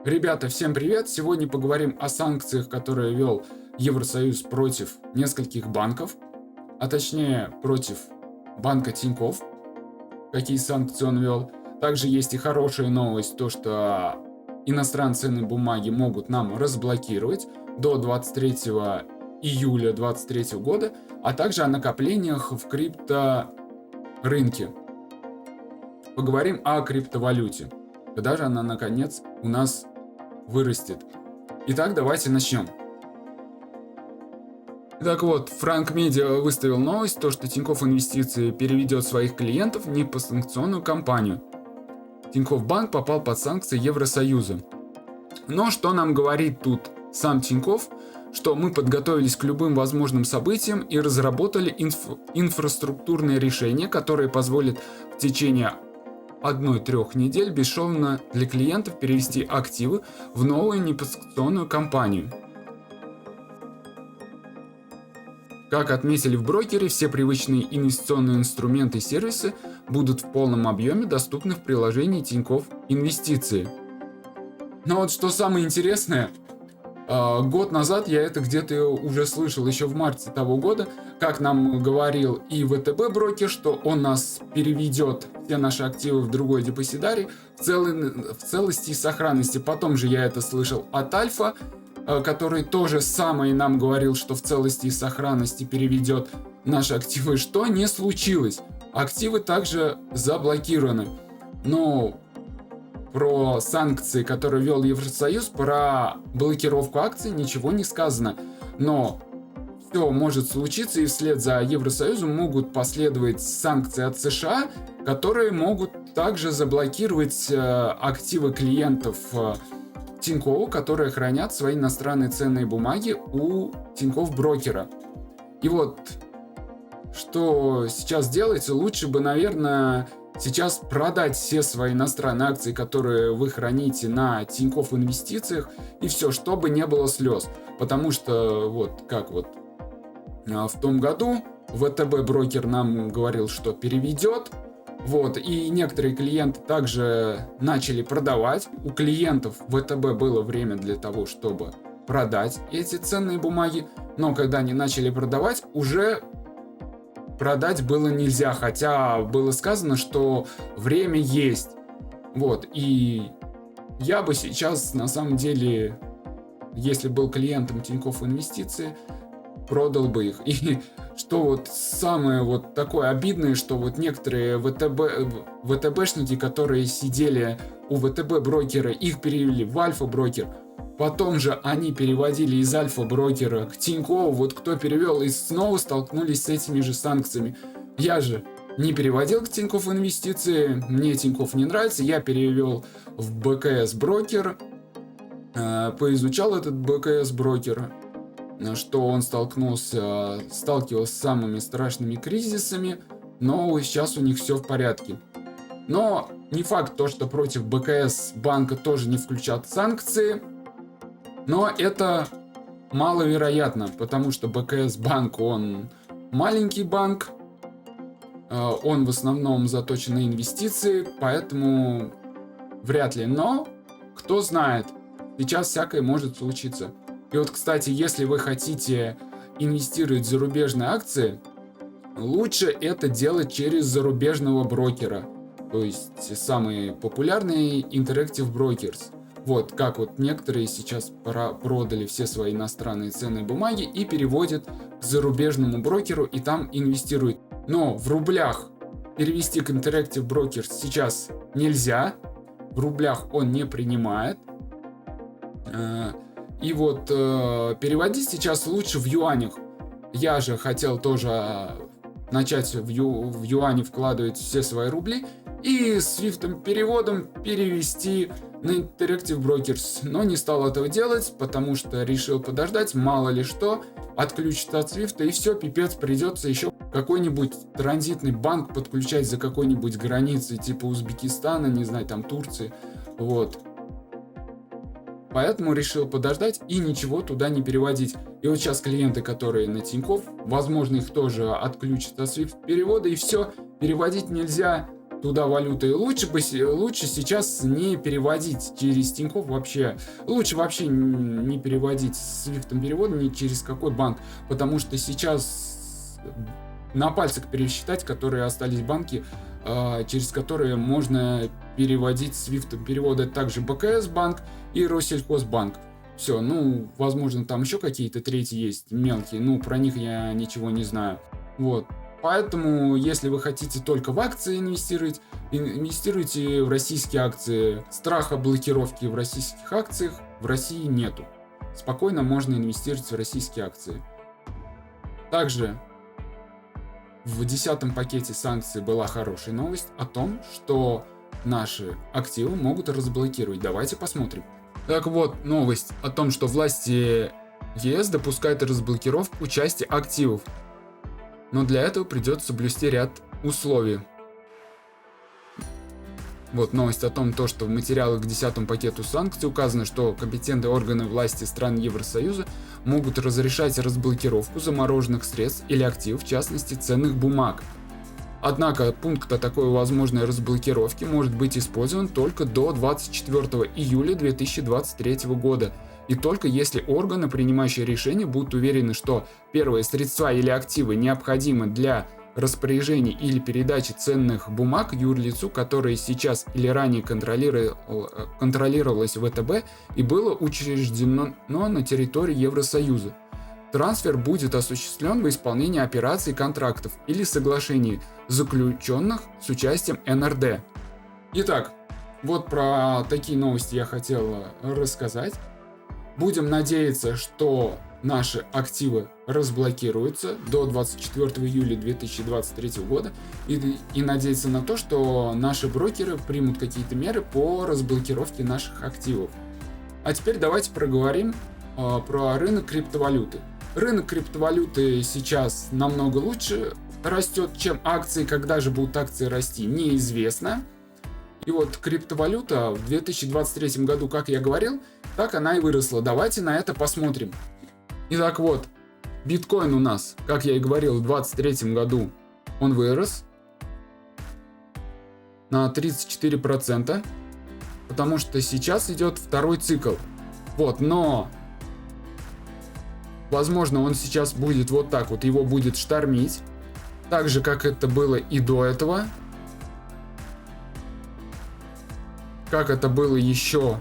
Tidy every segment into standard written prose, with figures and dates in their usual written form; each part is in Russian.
Ребята, всем привет! Сегодня поговорим о санкциях, которые ввел Евросоюз против нескольких банков, а точнее против банка Тинькофф, какие санкции он ввел. Также есть и хорошая новость, то что иностранные ценные бумаги могут нам разблокировать до 23 июля 2023 года, а также о накоплениях в крипторынке. Поговорим о криптовалюте, когда же она наконец у нас вырастет. Итак, давайте начнем. Так вот, Frank Media выставил новость, то что Тинькофф Инвестиции переведет своих клиентов в непосанкционную компанию. Тинькофф Банк попал под санкции Евросоюза. Но что нам говорит тут сам Тинькофф? Что мы подготовились к любым возможным событиям и разработали инфраструктурные решения, которые позволят в течение 1-3 недель бесшовно для клиентов перевести активы в новую непосанкционную компанию. Как отметили в брокере, все привычные инвестиционные инструменты и сервисы будут в полном объеме доступны в приложении Тинькофф Инвестиции. Но вот что самое интересное, год назад я это где-то уже слышал, еще в марте того года, как нам говорил и ВТБ брокер, что он нас переведет все наши активы в другой депозитарий в целости и сохранности. Потом же я это слышал от Альфа, который тоже самое нам говорил, что в целости и сохранности переведет наши активы, что не случилось. Активы также заблокированы. Но про санкции, которые ввел Евросоюз, про блокировку акций ничего не сказано. Но все может случиться, и вслед за Евросоюзом могут последовать санкции от США, которые могут также заблокировать активы клиентов Тинькофф, которые хранят свои иностранные ценные бумаги у Тинькофф брокера. И вот что сейчас делается, лучше бы, наверное, сейчас продать все свои иностранные акции, которые вы храните на Тинькофф Инвестициях, и все, чтобы не было слез. Потому что вот как вот в том году ВТБ брокер нам говорил, что переведет. Вот, и некоторые клиенты также начали продавать. У клиентов ВТБ было время для того, чтобы продать эти ценные бумаги. Но когда они начали продавать, уже продать было нельзя, хотя было сказано, что время есть. Вот, и я бы сейчас, на самом деле, если был клиентом Тинькофф Инвестиции, продал бы их. И что вот самое вот такое обидное, что вот некоторые ВТБшники, которые сидели у ВТБ брокера, их перевели в Альфа брокер. Потом же они переводили из Альфа брокера к Тинькову, вот кто перевел, и снова столкнулись с этими же санкциями. Я же не переводил к Тинькофф Инвестиции, мне Тинькофф не нравится, я перевел в БКС брокер, поизучал этот БКС брокер, что он сталкивался с самыми страшными кризисами, но сейчас у них все в порядке. Но не факт то, что против БКС банка тоже не включат санкции, но это маловероятно, потому что БКС банк, он маленький банк, он в основном заточен на инвестиции, поэтому вряд ли. Но кто знает, сейчас всякое может случиться. И вот, кстати, если вы хотите инвестировать в зарубежные акции, лучше это делать через зарубежного брокера. То есть самый популярный Interactive Brokers. Вот как вот некоторые сейчас продали все свои иностранные ценные бумаги и переводят к зарубежному брокеру и там инвестируют. Но в рублях перевести к Interactive Brokers сейчас нельзя. В рублях он не принимает. И вот переводить сейчас лучше в юанях. Я же хотел тоже начать в юане вкладывать все свои рубли и свифтом переводом перевести на Interactive Brokers. Но не стал этого делать, потому что решил подождать, мало ли что, отключит от свифта, и все, пипец, придется еще какой-нибудь транзитный банк подключать за какой-нибудь границей, типа Узбекистана, не знаю, там Турции. Вот. Поэтому решил подождать и ничего туда не переводить. И вот сейчас клиенты, которые на Тинькофф, возможно, их тоже отключат от SWIFT перевода, и все, переводить нельзя туда валюты. Лучше сейчас не переводить через Тинькофф вообще. Лучше вообще не переводить с свифтом перевода ни через какой банк, потому что сейчас на пальцах пересчитать, которые остались банки, через которые можно переводить свифтом перевода. Это также БКС банк и Россельхозбанк. Все, ну, возможно, там еще какие-то третьи есть, мелкие, ну, про них я ничего не знаю. Вот. Поэтому, если вы хотите только в акции инвестировать, инвестируйте в российские акции. Страха блокировки в российских акциях в России нету. Спокойно можно инвестировать в российские акции. Также в 10-м пакете санкций была хорошая новость о том, что наши активы могут разблокировать. Давайте посмотрим. Так вот, новость о том, что власти ЕС допускают разблокировку части активов. Но для этого придется соблюсти ряд условий. Вот новость о том, что в материалах к 10-му пакету санкций указано, что компетентные органы власти стран Евросоюза могут разрешать разблокировку замороженных средств или активов, в частности ценных бумаг. Однако пункт о такой возможной разблокировке может быть использован только до 24 июля 2023 года. И только если органы, принимающие решения, будут уверены, что первые средства или активы необходимы для распоряжения или передачи ценных бумаг юрлицу, которое сейчас или ранее контролировалось ВТБ и было учреждено на территории Евросоюза. Трансфер будет осуществлен во исполнении операций, контрактов или соглашений, заключенных с участием НРД. Итак, вот про такие новости я хотел рассказать. Будем надеяться, что наши активы разблокируются до 24 июля 2023 года и надеяться на то, что наши брокеры примут какие-то меры по разблокировке наших активов. А теперь давайте проговорим про рынок криптовалюты. Рынок криптовалюты сейчас намного лучше растет, чем акции. Когда же будут акции расти, неизвестно. И вот криптовалюта в 2023 году, как я говорил, так она и выросла. Давайте на это посмотрим. Итак, вот, биткоин у нас, как я и говорил, в 2023 году он вырос на 34%, потому что сейчас идет второй цикл. Вот, но возможно, он сейчас будет вот так вот, его будет штормить, так же, как это было и до этого. Как это было еще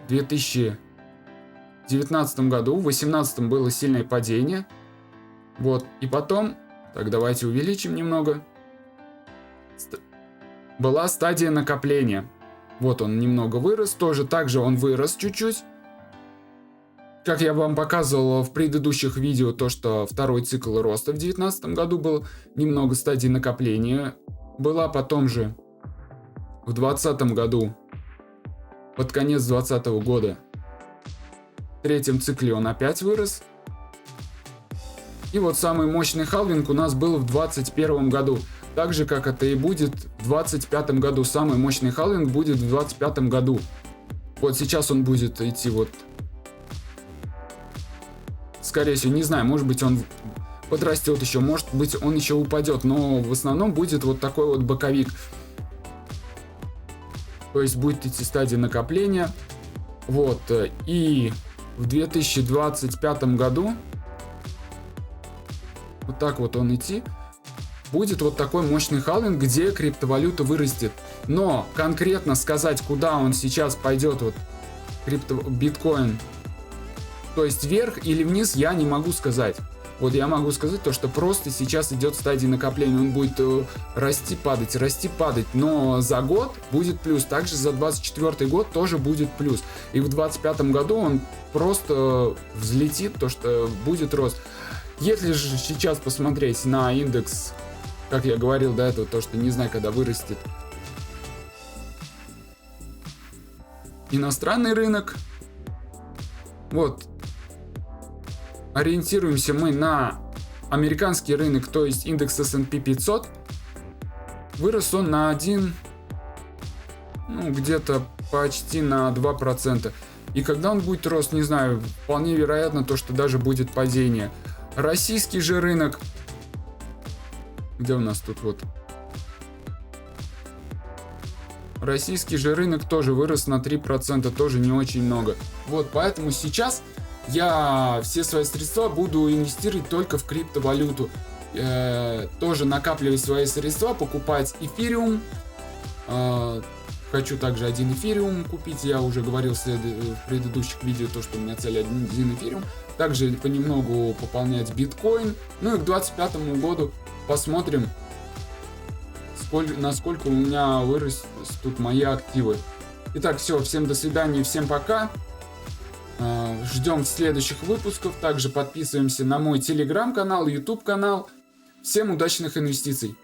в 2019 году, в 2018 было сильное падение. Вот, и потом, так давайте увеличим немного, была стадия накопления. Вот он немного вырос, тоже также он вырос чуть-чуть. Как я вам показывал в предыдущих видео, то что второй цикл роста в 2019 году был, немного стадии накопления была, потом же в 2020 году, под конец 2020 года, в третьем цикле он опять вырос. И вот самый мощный халвинг у нас был в 2021 году. Так же, как это и будет в 2025 году. Самый мощный халвинг будет в 2025 году. Вот сейчас он будет идти вот... Скорее всего, не знаю, может быть он подрастет еще, может быть он еще упадет. Но в основном будет вот такой вот боковик. То есть будет идти стадия накопления. Вот. И в 2025 году вот так вот он идти. Будет вот такой мощный халвинг, где криптовалюта вырастет. Но конкретно сказать, куда он сейчас пойдет, вот биткоин, то есть вверх или вниз, я не могу сказать. Вот я могу сказать то, что просто сейчас идет стадия накопления. Он будет расти, падать. Но за год будет плюс. Также за 2024 год тоже будет плюс. И в 2025 году он просто взлетит, то что будет рост. Если же сейчас посмотреть на индекс, как я говорил до этого, то что не знаю, когда вырастет иностранный рынок. Вот. Ориентируемся мы на американский рынок, то есть индекс S&P 500. Вырос он на 1, где-то почти на 2%. И когда он будет рост, не знаю, вполне вероятно то, что даже будет падение. Российский же рынок, где у нас тут вот Российский же рынок тоже вырос на 3%, тоже не очень много. Вот, поэтому сейчас я все свои средства буду инвестировать только в криптовалюту. Тоже накапливать свои средства, покупать эфириум. Хочу также один эфириум купить. Я уже говорил в предыдущих видео, то, что у меня цель один эфириум. Также понемногу пополнять биткоин. Ну и к 2025 году посмотрим, насколько у меня вырастут мои активы. Итак, все, всем до свидания, всем пока. Ждем следующих выпусков. Также подписываемся на мой телеграм-канал, YouTube канал. Всем удачных инвестиций!